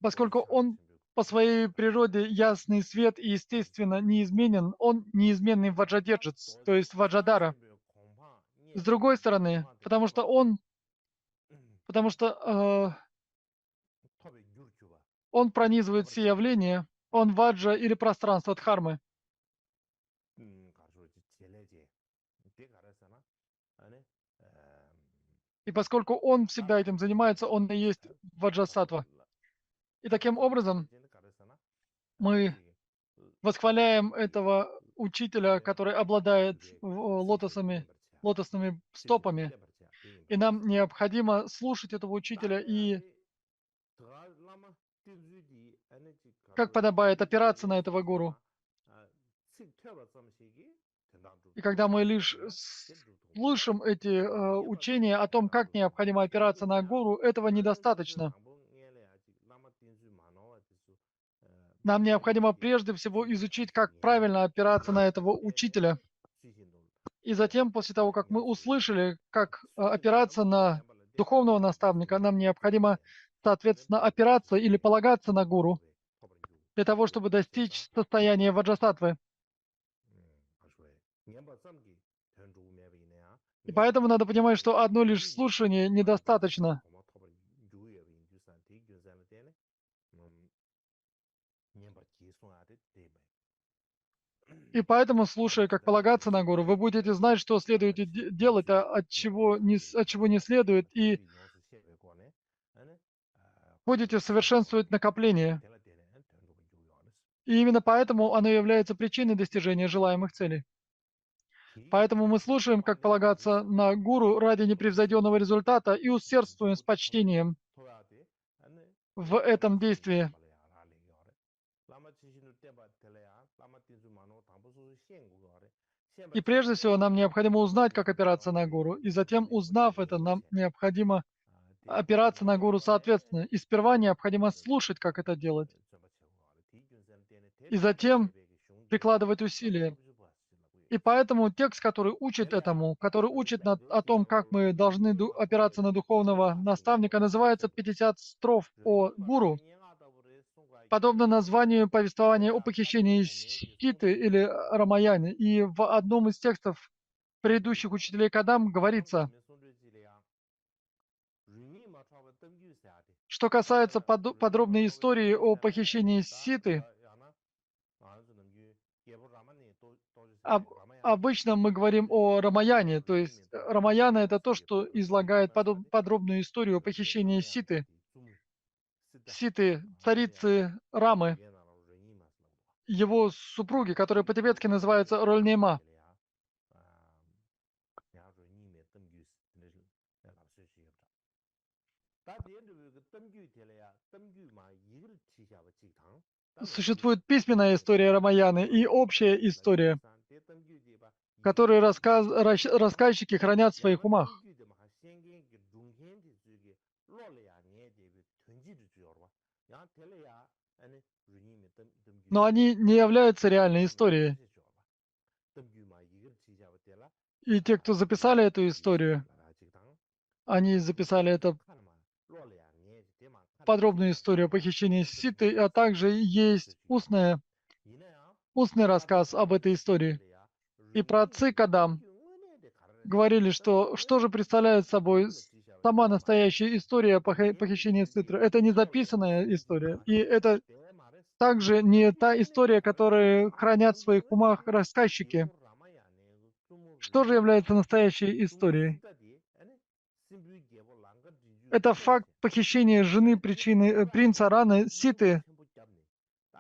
поскольку он по своей природе ясный свет и, естественно, неизменен, он неизменный ваджадержец, то есть ваджадара. С другой стороны, потому что он пронизывает все явления, он ваджа или пространство дхармы. И поскольку он всегда этим занимается, он и есть ваджасатва. И таким образом мы восхваляем этого учителя, который обладает лотосными стопами. И нам необходимо слушать этого учителя и, как подобает, опираться на этого гуру. И когда мы лишь слышим эти учения о том, как необходимо опираться на гуру, этого недостаточно. Нам необходимо прежде всего изучить, как правильно опираться на этого учителя. И затем, после того, как мы услышали, как опираться на духовного наставника, нам необходимо, соответственно, опираться или полагаться на гуру для того, чтобы достичь состояния ваджасатвы. И поэтому надо понимать, что одно лишь слушание недостаточно. И поэтому, слушая, как полагаться на гуру, вы будете знать, что следует делать, а от чего не следует, и будете совершенствовать накопление. И именно поэтому оно является причиной достижения желаемых целей. Поэтому мы слушаем, как полагаться на гуру ради непревзойденного результата и усердствуем с почтением в этом действии. И прежде всего нам необходимо узнать, как опираться на гуру, и затем, узнав это, нам необходимо опираться на гуру соответственно. И сперва необходимо слушать, как это делать, и затем прикладывать усилия. И поэтому текст, который учит этому, который учит о том, как мы должны опираться на духовного наставника, называется «50 строф о гуру», подобно названию повествования о похищении Ситы или Рамаяне. И в одном из текстов предыдущих учителей Кадам говорится, что касается подробной истории о похищении Ситы, обычно мы говорим о Рамаяне, то есть Рамаяна — это то, что излагает подробную историю о похищении Ситы, царицы Рамы, его супруги, которая по-тибетски называется Рольнема. Существует письменная история Рамаяны и общая история, которые рассказчики хранят в своих умах. Но они не являются реальной историей. И те, кто записали эту историю, они записали это подробную историю о похищении Ситы, а также есть устный рассказ об этой истории. И праотцы Кадам говорили, что же представляет собой сама настоящая история о похищении Ситры. Это не записанная история, и это также не та история, которую хранят в своих умах рассказчики. Что же является настоящей историей? Это факт похищения жены принца Раны Ситы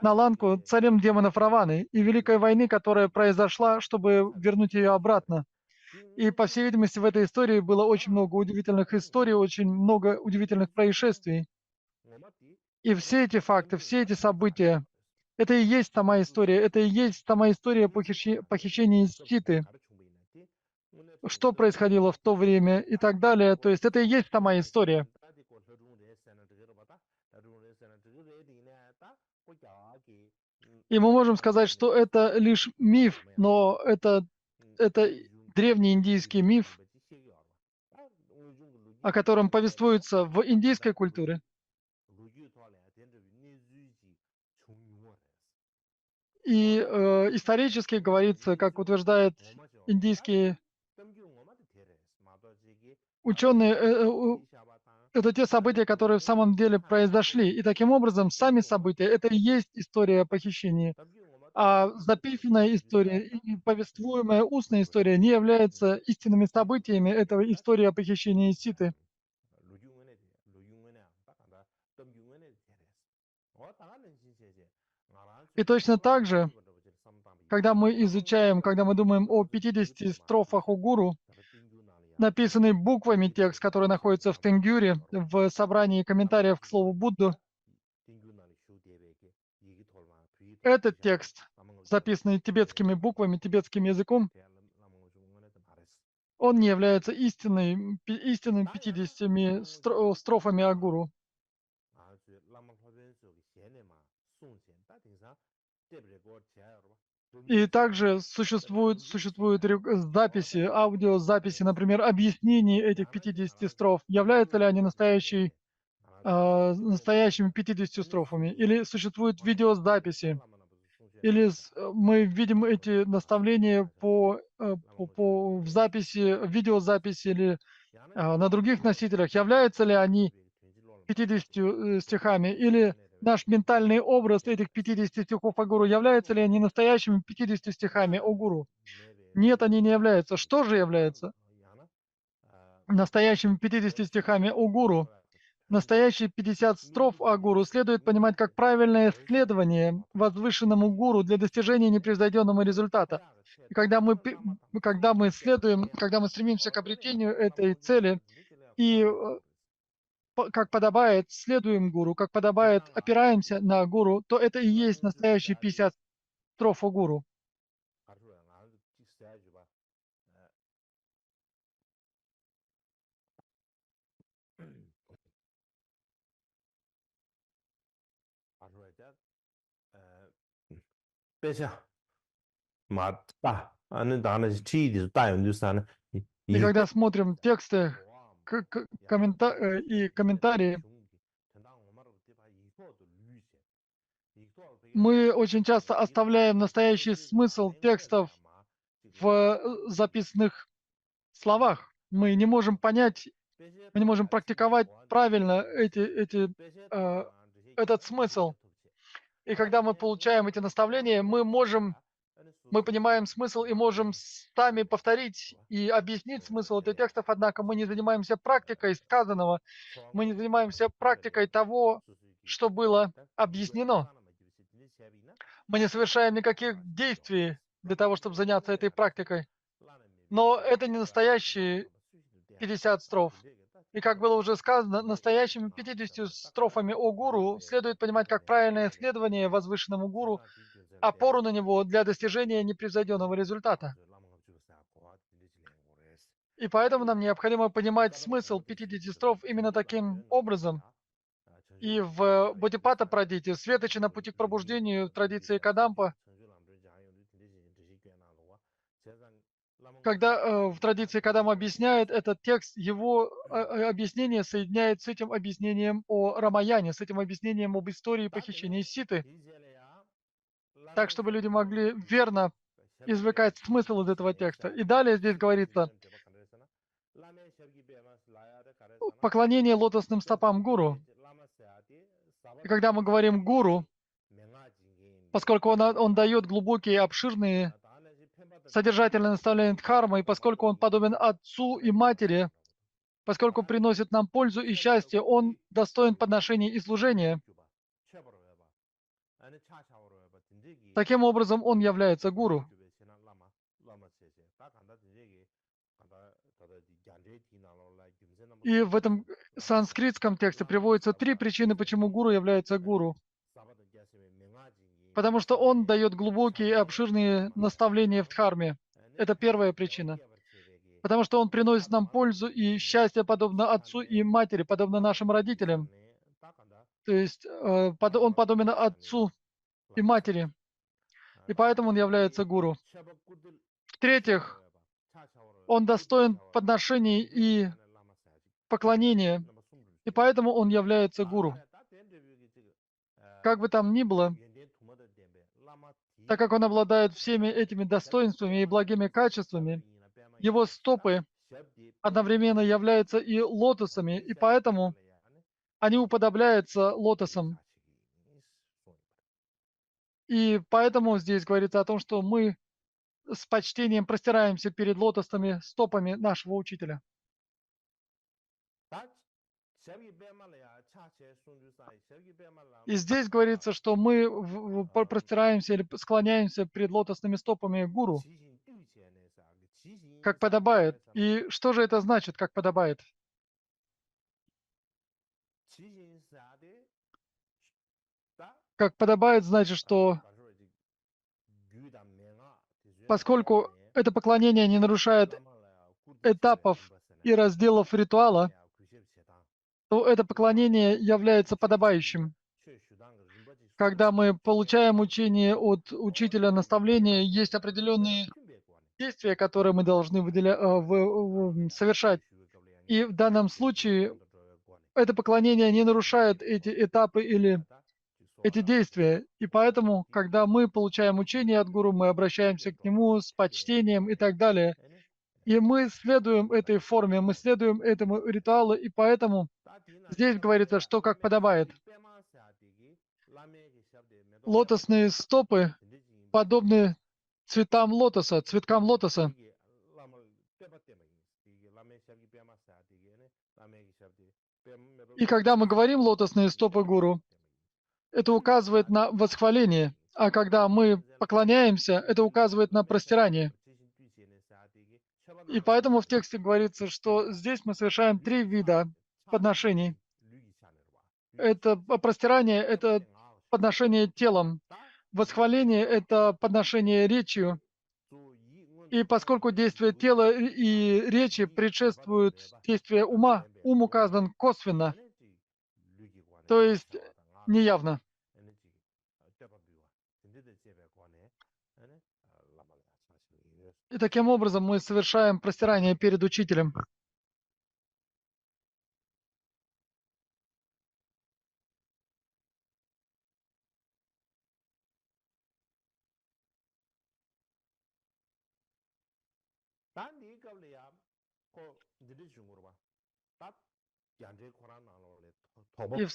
на Ланку царем демонов Раваны и Великой войны, которая произошла, чтобы вернуть ее обратно. И, по всей видимости, в этой истории было очень много удивительных историй, очень много удивительных происшествий. И все эти факты, все эти события, это и есть сама история, это и есть сама история похищения Ситы, что происходило в то время и так далее. То есть это и есть сама история. И мы можем сказать, что это лишь миф, но это древний индийский миф, о котором повествуется в индийской культуре. И исторически говорится, как утверждают индийские ученые, это те события, которые в самом деле произошли. И таким образом, сами события — это и есть история о похищении. А записанная история и повествуемая устная история не являются истинными событиями этого истории о похищении Ситы. И точно так же, когда мы изучаем, когда мы думаем о 50 строфах о гуру, написанный буквами текст, который находится в Тенгюре, в собрании комментариев к слову Будду, этот текст, записанный тибетскими буквами, тибетским языком, он не является истинными 50 строфами о гуру. И также существуют записи, аудиозаписи, например, объяснений этих 50 строф. Являются ли они настоящими 50 строфами? Или существуют видеозаписи? Или мы видим эти наставления в записи, видеозаписи или на других носителях? Являются ли они 50 стихами? Или наш ментальный образ этих 50 стихов о гуру, являются ли они настоящими 50 стихами о гуру? Нет, они не являются. Что же является настоящими 50 стихами о гуру? Настоящие 50 строф о гуру следует понимать как правильное следование возвышенному гуру для достижения непревзойденного результата. И когда мы следуем, когда мы стремимся к обретению этой цели и как подобает, следуем гуру, как подобает, опираемся на гуру, то это и есть настоящие 50 строф о гуру. И когда смотрим тексты и комментарии, мы очень часто оставляем настоящий смысл текстов в записанных словах. Мы не можем понять, мы не можем практиковать правильно этот смысл. И когда мы получаем эти наставления, мы понимаем смысл и можем сами повторить и объяснить смысл этих текстов, однако мы не занимаемся практикой сказанного, мы не занимаемся практикой того, что было объяснено. Мы не совершаем никаких действий для того, чтобы заняться этой практикой. Но это не настоящие 50 строф. И как было уже сказано, настоящими 50 строфами о гуру следует понимать как правильное следование возвышенному гуру, опору на него для достижения непревзойденного результата. И поэтому нам необходимо понимать смысл 50 строф именно таким образом. И в Бодипата Прадите, Светочи на пути к пробуждению в традиции Кадампа, когда в традиции Кадам объясняет этот текст, его объяснение соединяет с этим объяснением о Рамаяне, с этим объяснением об истории похищения Ситы, так, чтобы люди могли верно извлекать смысл из этого текста. И далее здесь говорится поклонение лотосным стопам гуру. И когда мы говорим гуру, поскольку он дает глубокие, обширные, содержательные наставления дхармы, и поскольку он подобен отцу и матери, поскольку приносит нам пользу и счастье, он достоин подношения и служения. Таким образом, он является гуру. И в этом санскритском тексте приводятся 3 причины, почему гуру является гуру. Потому что он дает глубокие и обширные наставления в дхарме. Это первая причина. Потому что он приносит нам пользу и счастье, подобно отцу и матери, подобно нашим родителям. То есть он подобен отцу и матери. И поэтому он является гуру. В-третьих, он достоин подношений и поклонения. И поэтому он является гуру. Как бы там ни было, так как он обладает всеми этими достоинствами и благими качествами, его стопы одновременно являются и лотосами, и поэтому они уподобляются лотосам. И поэтому здесь говорится о том, что мы с почтением простираемся перед лотосными стопами нашего учителя. И здесь говорится, что мы простираемся или склоняемся перед лотосными стопами гуру, как подобает. И что же это значит, как подобает? Как подобает, значит, что поскольку это поклонение не нарушает этапов и разделов ритуала, то это поклонение является подобающим. Когда мы получаем учение от учителя наставления, есть определенные действия, которые мы должны совершать. И в данном случае это поклонение не нарушает эти этапы или эти действия. И поэтому, когда мы получаем учение от гуру, мы обращаемся к нему с почтением и так далее. И мы следуем этой форме, мы следуем этому ритуалу, и поэтому здесь говорится, что как подобает. Лотосные стопы подобны цветам лотоса, цветкам лотоса. И когда мы говорим лотосные стопы гуру, это указывает на восхваление. А когда мы поклоняемся, это указывает на простирание. И поэтому в тексте говорится, что здесь мы совершаем 3 вида подношений. Это простирание — это подношение телом. Восхваление — это подношение речью. И поскольку действие тела и речи предшествуют действию ума, ум указан косвенно, то есть неявно. И таким образом мы совершаем простирание перед учителем. И в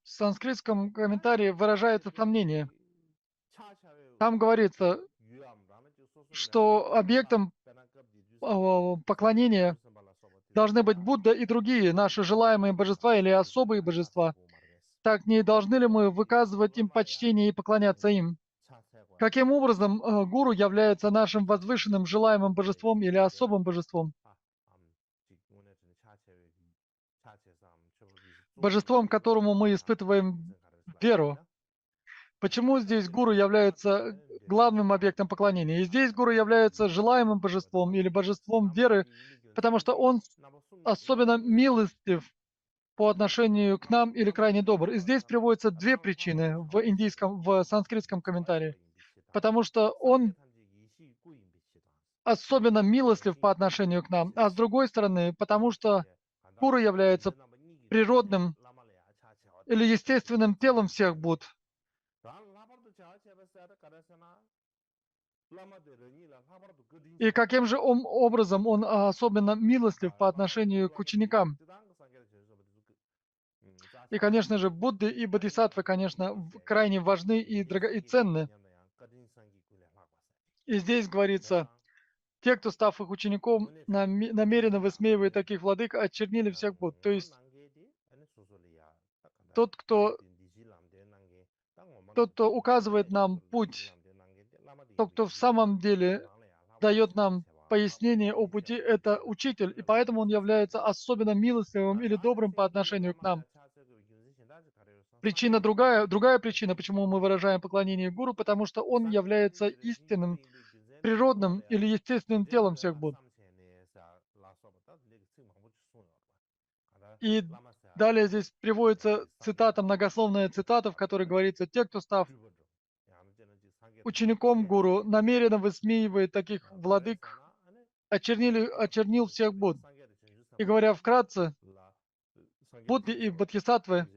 санскритском комментарии выражается сомнение. Там говорится, что объектом поклонения должны быть Будда и другие наши желаемые божества или особые божества. Так не должны ли мы выказывать им почтение и поклоняться им? Каким образом гуру является нашим возвышенным желаемым божеством или особым божеством? Божеством, которому мы испытываем веру. Почему здесь гуру является главным объектом поклонения? И здесь гуру является желаемым божеством или божеством веры, потому что он особенно милостив по отношению к нам или крайне добр. И здесь приводятся две причины в санскритском комментарии. Потому что он особенно милостлив по отношению к нам. А с другой стороны, потому что гуру является природным или естественным телом всех Будд. И каким же образом он особенно милостлив по отношению к ученикам? И, конечно же, Будды и Бодхисаттвы, конечно, крайне важны и ценны. И здесь говорится, те, кто, став их учеником, намеренно высмеивая таких владык, очернили всех Будд. То есть тот, кто, тот, кто указывает нам путь, тот, кто в самом деле дает нам пояснение о пути, это учитель, и поэтому он является особенно милостливым или добрым по отношению к нам. Причина другая причина, почему мы выражаем поклонение гуру, потому что он является истинным, природным или естественным телом всех Будд. И далее здесь приводится цитата, многословная цитата, в которой говорится, те, кто, став учеником гуру, намеренно высмеивает таких владык, очернил всех Будд. И говоря вкратце, Будды и Бодхисаттвы,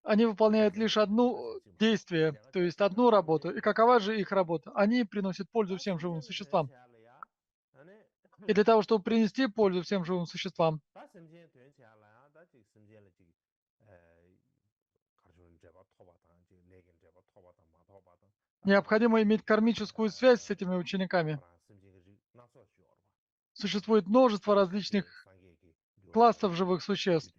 они выполняют лишь одно действие, то есть одну работу. И какова же их работа? Они приносят пользу всем живым существам. И для того, чтобы принести пользу всем живым существам, необходимо иметь кармическую связь с этими учениками. Существует множество различных классов живых существ.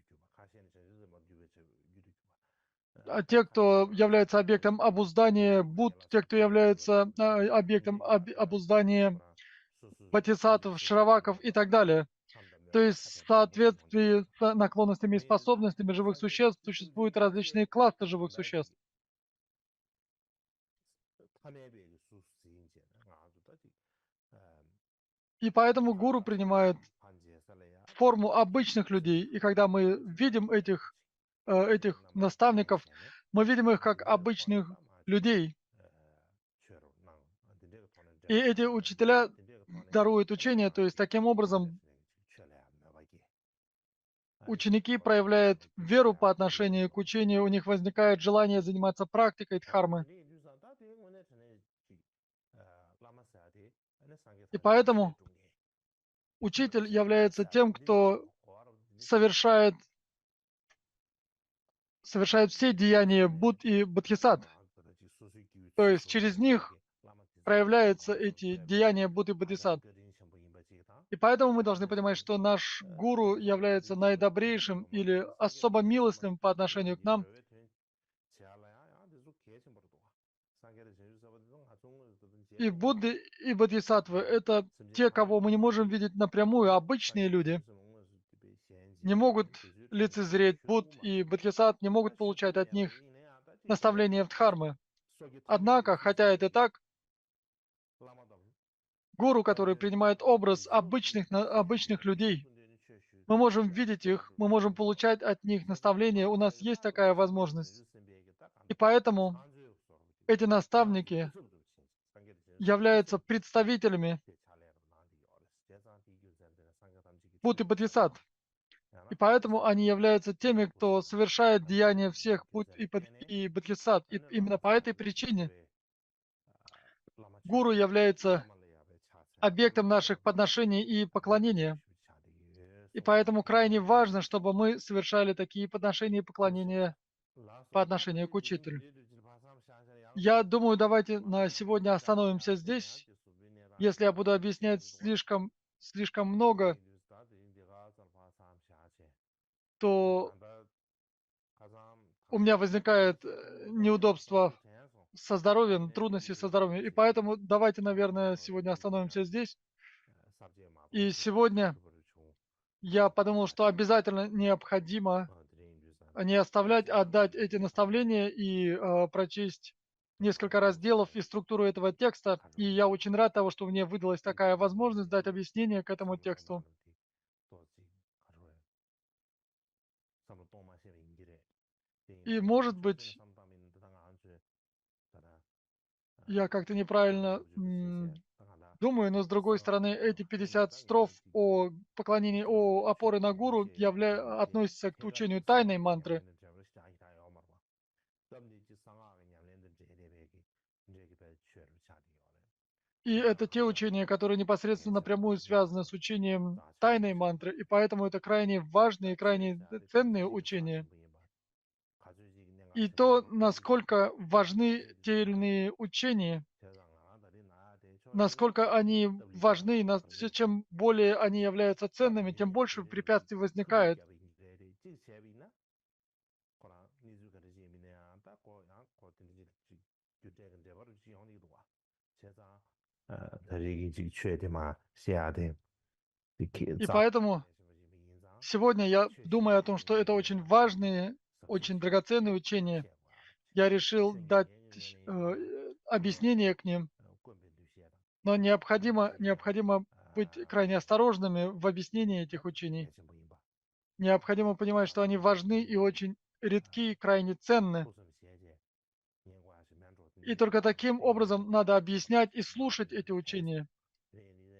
А те, кто является объектом обуздания Будд, те, кто является объектом обуздания бодхисаттв, шраваков и так далее. То есть в соответствии с наклонностями и способностями живых существ существуют различные классы живых существ. И поэтому гуру принимает форму обычных людей. И когда мы видим этих наставников, мы видим их как обычных людей. И эти учителя даруют учение, то есть таким образом ученики проявляют веру по отношению к учению, у них возникает желание заниматься практикой дхармы. И поэтому учитель является тем, кто совершает все деяния Будд и Бодхисаттв. То есть через них проявляются эти деяния Будды и Бодхисаттв. И поэтому мы должны понимать, что наш гуру является наидобрейшим или особо милостливым по отношению к нам. И Будды и Бодхисаттвы — это те, кого мы не можем видеть напрямую. Обычные люди не могут лицезреть Будд и Бодхисаттв, не могут получать от них наставления в дхармы. Однако, хотя это так, гуру, который принимает образ обычных людей, мы можем видеть их, мы можем получать от них наставления, у нас есть такая возможность. И поэтому эти наставники являются представителями Будд и Бодхисаттв. И поэтому они являются теми, кто совершает деяния всех Будд и Бодхисаттв. И именно по этой причине гуру является объектом наших подношений и поклонения. И поэтому крайне важно, чтобы мы совершали такие подношения и поклонения по отношению к учителю. Я думаю, давайте на сегодня остановимся здесь. Если я буду объяснять слишком много, то у меня возникает неудобство со здоровьем, трудности со здоровьем. И поэтому давайте, наверное, сегодня остановимся здесь. И сегодня я подумал, что обязательно необходимо не оставлять, а отдать эти наставления и прочесть несколько разделов и структуру этого текста. И я очень рад того, что мне выдалась такая возможность дать объяснение к этому тексту. И, может быть, я как-то неправильно думаю, но с другой стороны, эти 50 строф о поклонении, о опоры на гуру относятся к учению тайной мантры. И это те учения, которые непосредственно напрямую связаны с учением тайной мантры, и поэтому это крайне важные и крайне ценные учения. И то, насколько важны те или иные учения, насколько они важны, чем более они являются ценными, тем больше препятствий возникает. И поэтому сегодня я думаю о том, что это очень важные, очень драгоценные учения. Я решил дать объяснение к ним, но необходимо быть крайне осторожными в объяснении этих учений. Необходимо понимать, что они важны и очень редки и крайне ценны. И только таким образом надо объяснять и слушать эти учения.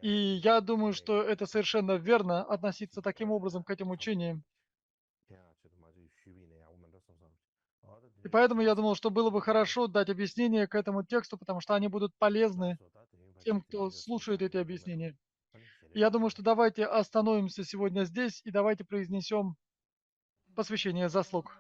И я думаю, что это совершенно верно относиться таким образом к этим учениям. И поэтому я думал, что было бы хорошо дать объяснение к этому тексту, потому что они будут полезны тем, кто слушает эти объяснения. И я думаю, что давайте остановимся сегодня здесь и давайте произнесем посвящение заслуг.